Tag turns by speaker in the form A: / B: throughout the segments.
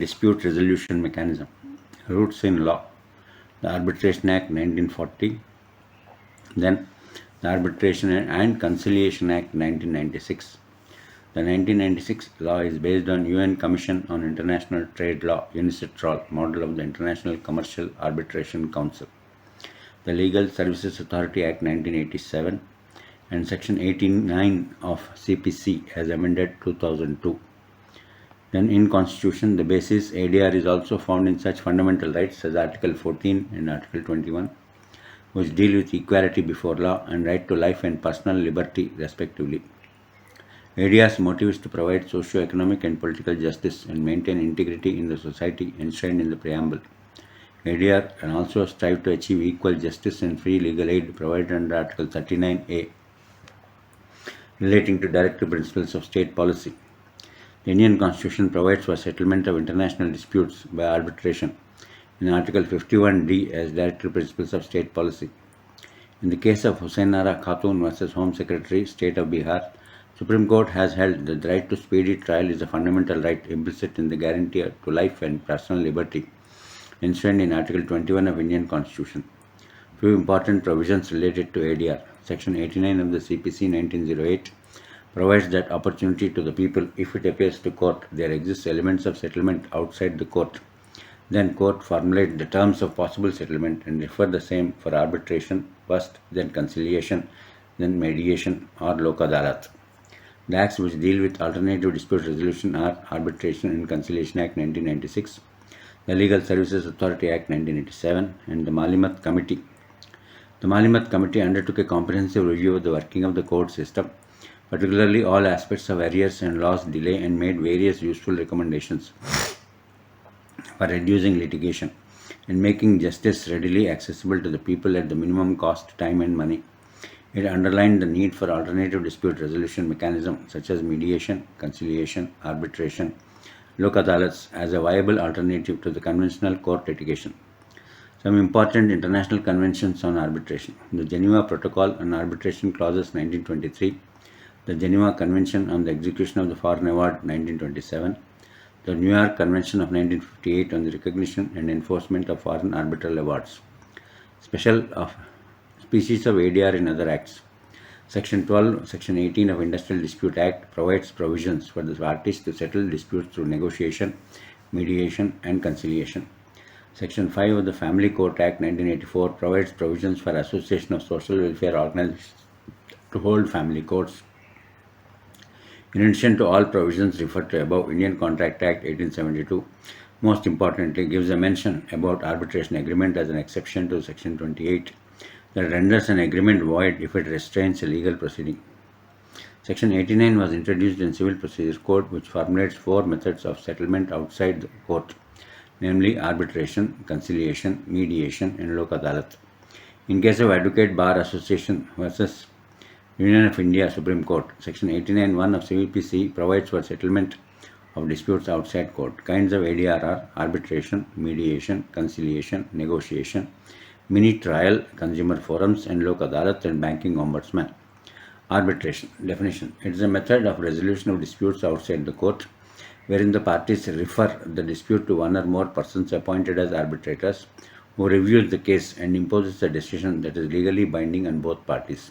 A: Dispute resolution mechanism. Roots in law. The Arbitration Act 1940, then the Arbitration and Conciliation Act 1996. The 1996 law is based on UN Commission on International Trade Law UNICITRAL model of the International Commercial Arbitration Council. The Legal Services Authority Act 1987 and Section 89 of CPC as amended 2002. Then in Constitution, the basis ADR is also found in such fundamental rights as Article 14 and Article 21, which deal with equality before law and right to life and personal liberty respectively. ADR's motive is to provide socio-economic and political justice and maintain integrity in the society enshrined in the preamble. ADR can also strive to achieve equal justice and free legal aid provided under Article 39A relating to directive principles of state policy. The Indian Constitution provides for settlement of international disputes by arbitration in Article 51D as directive principles of state policy. In the case of Husainara Khatun versus Home Secretary, State of Bihar, Supreme Court has held that the right to speedy trial is a fundamental right implicit in the guarantee to life and personal liberty enshrined in Article 21 of Indian Constitution. Few important provisions related to ADR. Section 89 of the CPC 1908 provides that opportunity to the people if it appears to court there exists elements of settlement outside the court. Then court formulate the terms of possible settlement and refer the same for arbitration first, then conciliation, then mediation or Lok Adalat. The acts which deal with alternative dispute resolution are Arbitration and Conciliation Act 1996, the Legal Services Authority Act 1987 and the Malimat Committee. The Malimat Committee undertook a comprehensive review of the working of the court system, particularly all aspects of arrears and loss delay, and made various useful recommendations for reducing litigation and making justice readily accessible to the people at the minimum cost, time and money. It underlined the need for alternative dispute resolution mechanisms such as mediation, conciliation, arbitration, Lok Adalats as a viable alternative to the conventional court litigation. Some important international conventions on arbitration. The Geneva Protocol on Arbitration Clauses 1923, the Geneva Convention on the Execution of the Foreign Award 1927, the New York Convention of 1958 on the Recognition and Enforcement of Foreign Arbitral Awards. Special of species of ADR in other acts. Section 12, Section 18 of Industrial Dispute Act provides provisions for the parties to settle disputes through negotiation, mediation and conciliation. Section 5 of the Family Court Act 1984 provides provisions for association of social welfare organizations to hold family courts. In addition to all provisions referred to above, Indian Contract Act 1872 most importantly gives a mention about arbitration agreement as an exception to Section 28 that renders an agreement void if it restrains a legal proceeding. Section 89 was introduced in Civil Procedure Code, which formulates 4 methods of settlement outside the court, namely arbitration, conciliation, mediation and Lok Adalat. In case of Advocate Bar Association versus Union of India Supreme Court, Section 89(1) of CVPC provides for settlement of disputes outside court. Kinds of ADR are arbitration, mediation, conciliation, negotiation, mini trial, consumer forums and Lok Adalat and banking ombudsman. Arbitration. Definition. It is a method of resolution of disputes outside the court wherein the parties refer the dispute to one or more persons appointed as arbitrators who reviews the case and imposes a decision that is legally binding on both parties.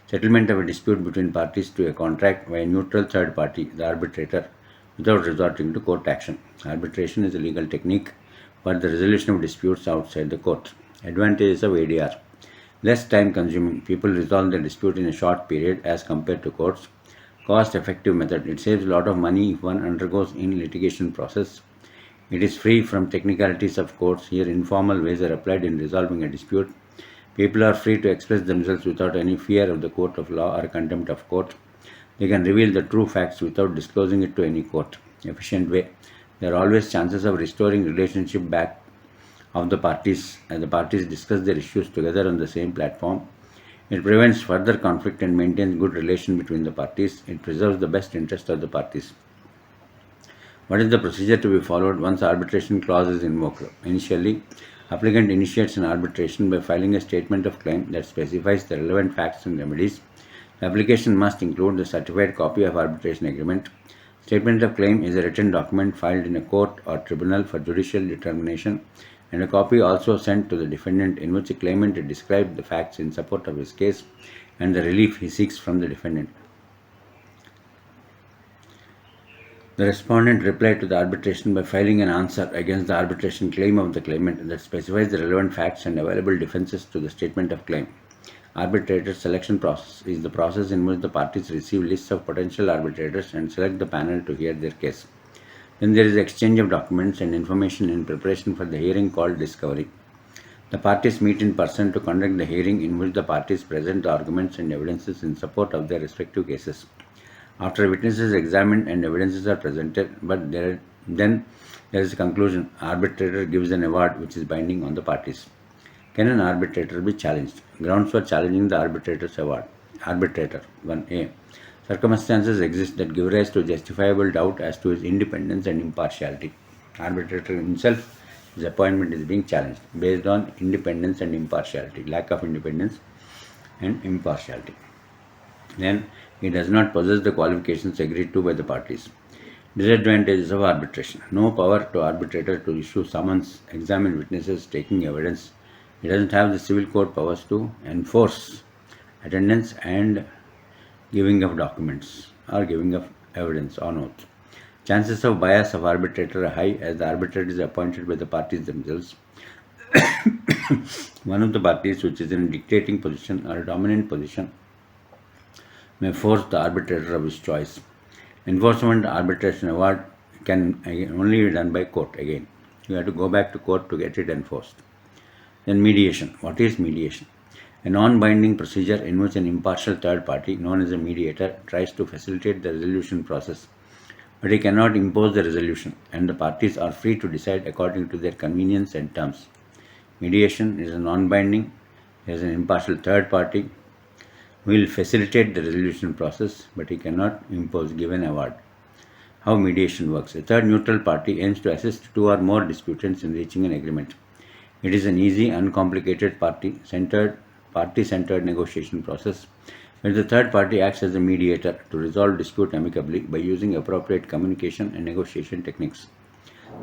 A: Settlement of a dispute between parties to a contract by a neutral third party, the arbitrator, without resorting to court action. Arbitration is a legal technique for the resolution of disputes outside the court. Advantages of ADR. Less time consuming. People resolve the dispute in a short period as compared to courts. Cost effective method. It saves a lot of money if one undergoes in litigation process. It is free from technicalities of courts. Here informal ways are applied in resolving a dispute. People are free to express themselves without any fear of the court of law or contempt of court. They can reveal the true facts without disclosing it to any court. Efficient way. There are always chances of restoring relationship back of the parties as the parties discuss their issues together on the same platform. It prevents further conflict and maintains good relation between the parties. It preserves the best interest of the parties. What is the procedure to be followed once arbitration clause is invoked? Initially, applicant initiates an arbitration by filing a statement of claim that specifies the relevant facts and remedies. The application must include the certified copy of arbitration agreement, Statement of claim is a written document filed in a court or tribunal for judicial determination, and a copy also sent to the defendant in which the claimant describes the facts in support of his case and the relief he seeks from the defendant. The respondent replied to the arbitration by filing an answer against the arbitration claim of the claimant that specifies the relevant facts and available defenses to the statement of claim. Arbitrator selection process is the process in which the parties receive lists of potential arbitrators and select the panel to hear their case. Then there is exchange of documents and information in preparation for the hearing called discovery. The parties meet in person to conduct the hearing in which the parties present the arguments and evidences in support of their respective cases. After witnesses examined and evidences are presented, then there is a conclusion. Arbitrator gives an award which is binding on the parties. Can an arbitrator be challenged? Grounds for challenging the arbitrator's award. Arbitrator 1A. Circumstances exist that give rise to justifiable doubt as to his independence and impartiality. Arbitrator himself, his appointment is being challenged based on independence and impartiality, lack of independence and impartiality. Then he does not possess the qualifications agreed to by the parties. Disadvantages of arbitration. No power to arbitrator to issue summons, examine witnesses, taking evidence. He doesn't have the civil court powers to enforce attendance and giving of documents or giving of evidence on oath. Chances of bias of arbitrator are high as the arbitrator is appointed by the parties themselves. One of the parties which is in a dictating position or a dominant position may force the arbitrator of his choice. Enforcement arbitration award can only be done by court again. You have to go back to court to get it enforced. Then mediation. What is mediation? A non-binding procedure in which an impartial third party, known as a mediator, tries to facilitate the resolution process, but he cannot impose the resolution, and the parties are free to decide according to their convenience and terms. Mediation is a non-binding, he is an impartial third party who will facilitate the resolution process, but he cannot give an award. How mediation works. A third neutral party aims to assist two or more disputants in reaching an agreement. It is an easy, uncomplicated party-centered negotiation process where the third party acts as a mediator to resolve dispute amicably by using appropriate communication and negotiation techniques.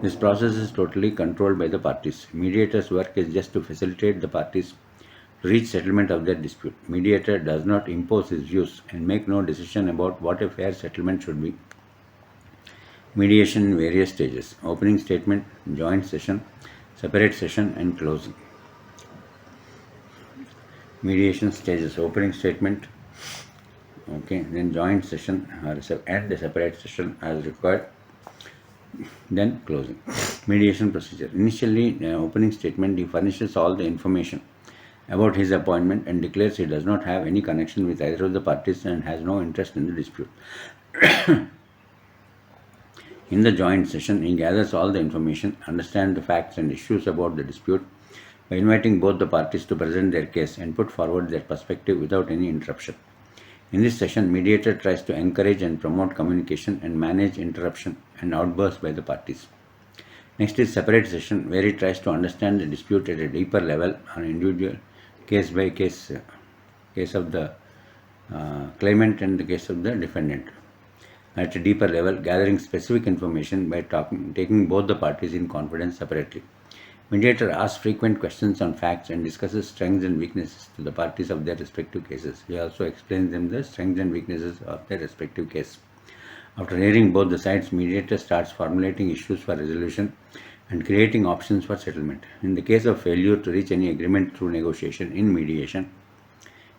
A: This process is totally controlled by the parties. Mediator's work is just to facilitate the parties to reach settlement of their dispute. Mediator does not impose his views and make no decision about what a fair settlement should be. Mediation in various stages. Opening statement, joint session, separate session and closing. Mediation stages. Opening statement, then joint session and the separate session as required, then closing. Mediation procedure. Initially, opening statement, he furnishes all the information about his appointment and declares he does not have any connection with either of the parties and has no interest in the dispute. In the joint session, he gathers all the information, understands the facts and issues about the dispute by inviting both the parties to present their case and put forward their perspective without any interruption. In this session, mediator tries to encourage and promote communication and manage interruption and outbursts by the parties. Next is separate session, where he tries to understand the dispute at a deeper level on individual case by case of the claimant and the case of the defendant. At a deeper level, gathering specific information by taking both the parties in confidence separately. Mediator asks frequent questions on facts and discusses strengths and weaknesses to the parties of their respective cases. He also explains them the strengths and weaknesses of their respective case. After hearing both the sides, mediator starts formulating issues for resolution and creating options for settlement. In the case of failure to reach any agreement through negotiation in mediation,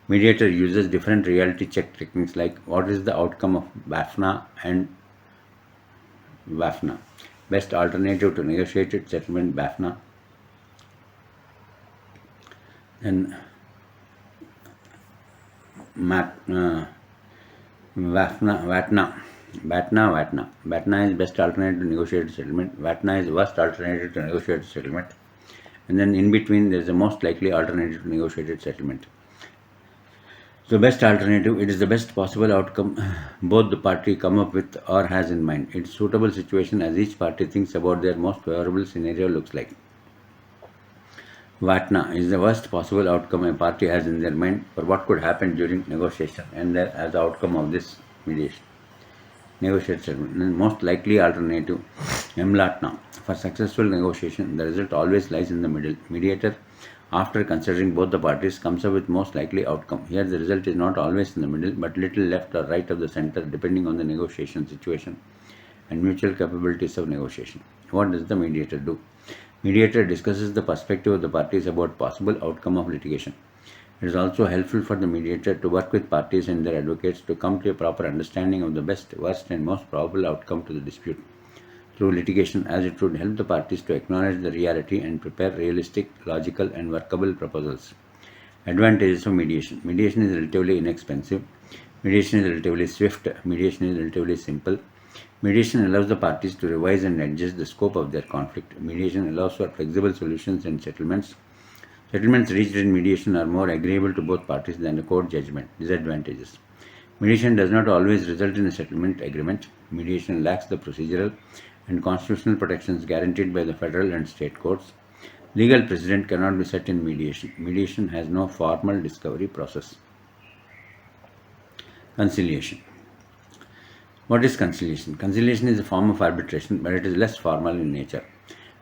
A: mediator uses different reality check techniques like what is the outcome of BAFNA and WAFNA. Best alternative to negotiated settlement, BAFNA. Then WATNA. BATNA is best alternative to negotiated settlement. WATNA is worst alternative to negotiated settlement. And then in between there is the most likely alternative to negotiated settlement. So best alternative, it is the best possible outcome both the party come up with or has in mind. It's suitable situation as each party thinks about their most favorable scenario looks like. WATNA is the worst possible outcome a party has in their mind for what could happen during negotiation and as the outcome of this mediation. negotiate settlement. The most likely alternative, MLATNA. For successful negotiation, the result always lies in the middle. Mediator, after considering both the parties, comes up with most likely outcome. Here, the result is not always in the middle, but little left or right of the center, depending on the negotiation situation and mutual capabilities of negotiation. What does the mediator do? Mediator discusses the perspective of the parties about possible outcome of litigation. It is also helpful for the mediator to work with parties and their advocates to come to a proper understanding of the best, worst, and most probable outcome to the dispute through litigation, as it would help the parties to acknowledge the reality and prepare realistic, logical, and workable proposals. Advantages of mediation. Mediation is relatively inexpensive. Mediation is relatively swift. Mediation is relatively simple. Mediation allows the parties to revise and adjust the scope of their conflict. Mediation allows for flexible solutions and settlements. Settlements reached in mediation are more agreeable to both parties than a court judgment. Disadvantages. Mediation does not always result in a settlement agreement. Mediation lacks the procedural and constitutional protections guaranteed by the federal and state courts. Legal precedent cannot be set in mediation. Mediation has no formal discovery process. Conciliation. What is conciliation? Conciliation is a form of arbitration, but it is less formal in nature.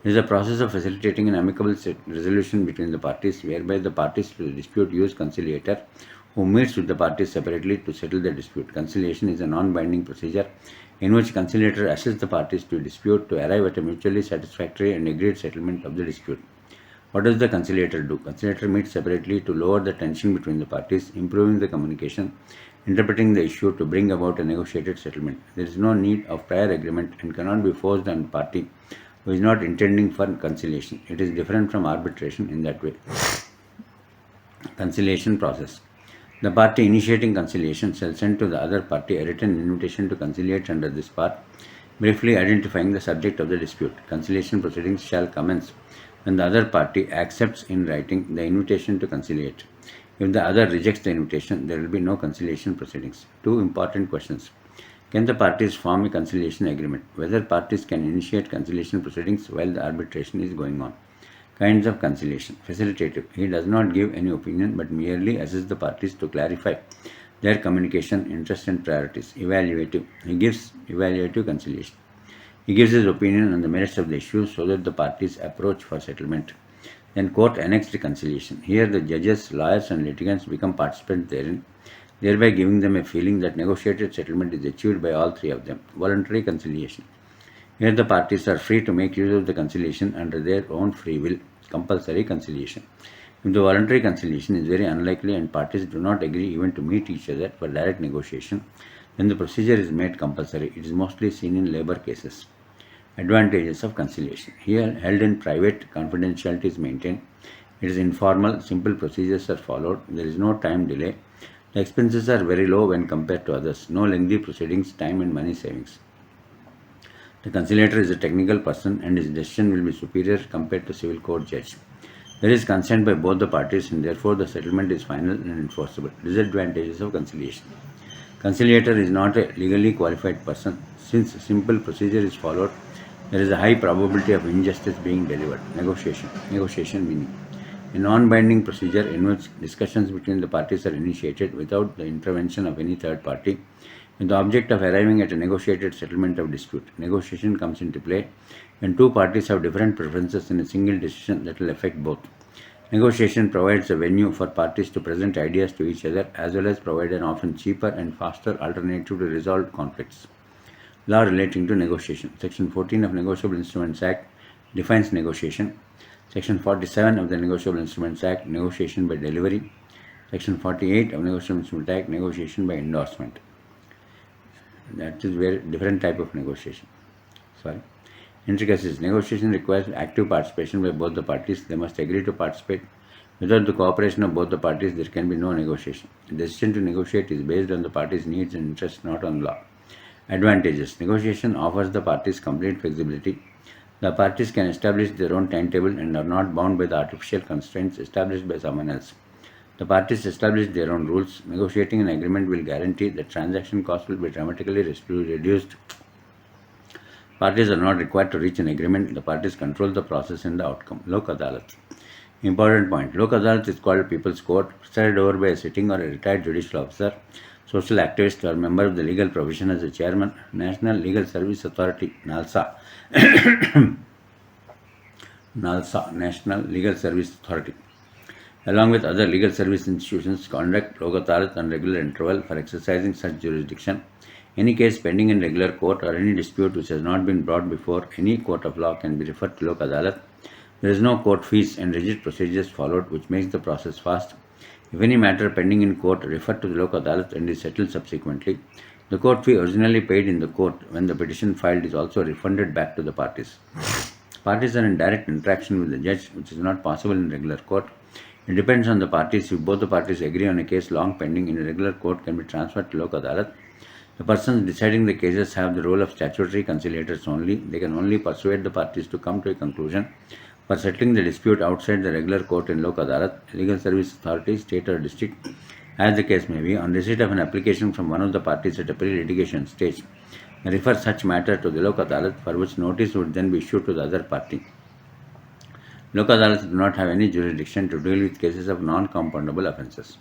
A: It is a process of facilitating an amicable resolution between the parties, whereby the parties to the dispute use conciliator, who meets with the parties separately to settle the dispute. Conciliation is a non-binding procedure in which conciliator assists the parties to dispute to arrive at a mutually satisfactory and agreed settlement of the dispute. What does the conciliator do? Conciliator meets separately to lower the tension between the parties, improving the communication, interpreting the issue to bring about a negotiated settlement. There is no need of prior agreement and cannot be forced on the party who is not intending for conciliation. It is different from arbitration in that way. Conciliation process. The party initiating conciliation shall send to the other party a written invitation to conciliate under this part, briefly identifying the subject of the dispute. Conciliation proceedings shall commence when the other party accepts in writing the invitation to conciliate. If the other rejects the invitation, there will be no conciliation proceedings. Two important questions. Can the parties form a conciliation agreement? Whether parties can initiate conciliation proceedings while the arbitration is going on. Kinds of conciliation. Facilitative. He does not give any opinion but merely assists the parties to clarify their communication, interests, and priorities. Evaluative. He gives evaluative conciliation. He gives his opinion on the merits of the issue so that the parties approach for settlement. Then court annexed conciliation. Here the judges, lawyers, and litigants become participants therein, thereby giving them a feeling that negotiated settlement is achieved by all three of them. Voluntary conciliation. Here the parties are free to make use of the conciliation under their own free will. Compulsory conciliation. If the voluntary conciliation is very unlikely and parties do not agree even to meet each other for direct negotiation, then the procedure is made compulsory. It is mostly seen in labor cases. Advantages of conciliation. Here, held in private, confidentiality is maintained. It is informal, simple procedures are followed. There is no time delay. The expenses are very low when compared to others. No lengthy proceedings, time and money savings. The conciliator is a technical person and his decision will be superior compared to civil court judge. There is consent by both the parties and therefore the settlement is final and enforceable. Disadvantages of conciliation. Conciliator is not a legally qualified person. Since simple procedure is followed, there is a high probability of injustice being delivered. Negotiation meaning. A non-binding procedure in which discussions between the parties are initiated without the intervention of any third party, with the object of arriving at a negotiated settlement of dispute. Negotiation comes into play when two parties have different preferences in a single decision that will affect both. Negotiation provides a venue for parties to present ideas to each other as well as provide an often cheaper and faster alternative to resolve conflicts. Law relating to negotiation. Section 14 of Negotiable Instruments Act defines negotiation. Section 47 of the Negotiable Instruments Act, negotiation by delivery. Section 48 of Negotiable Instruments Act, negotiation by endorsement. That is very different type of negotiation. Intricacies. Negotiation requires active participation by both the parties. They must agree to participate. Without the cooperation of both the parties, there can be no negotiation. The decision to negotiate is based on the parties' needs and interests, not on law. Advantages. Negotiation offers the parties complete flexibility. The parties can establish their own timetable and are not bound by the artificial constraints established by someone else. The parties establish their own rules. Negotiating an agreement will guarantee that transaction costs will be dramatically reduced. Parties are not required to reach an agreement. The parties control the process and the outcome. Lok Adalat. Important point. Lok Adalat is called People's Court, presided over by a sitting or a retired judicial officer, social activist or member of the legal profession as the chairman, National Legal Service Authority (NALSA), NALSA, National Legal Service Authority, along with other legal service institutions, conduct Lok Adalat on regular interval for exercising such jurisdiction. Any case pending in regular court or any dispute which has not been brought before any court of law can be referred to Lok Adalat. There is no court fees and rigid procedures followed, which makes the process fast. If any matter pending in court referred to the Lok Adalat and is settled subsequently, the court fee originally paid in the court when the petition filed is also refunded back to the parties. Parties are in direct interaction with the judge, which is not possible in regular court. It depends on the parties. If both the parties agree on a case long pending in a regular court can be transferred to Lok Adalat. The persons deciding the cases have the role of statutory conciliators only. They can only persuade the parties to come to a conclusion. For settling the dispute outside the regular court in Lok Adalat, legal service authority, state or district, as the case may be, on receipt of an application from one of the parties at a pre-litigation stage, refer such matter to the Lok Adalat, for which notice would then be issued to the other party. Lok Adalats do not have any jurisdiction to deal with cases of non-compoundable offences.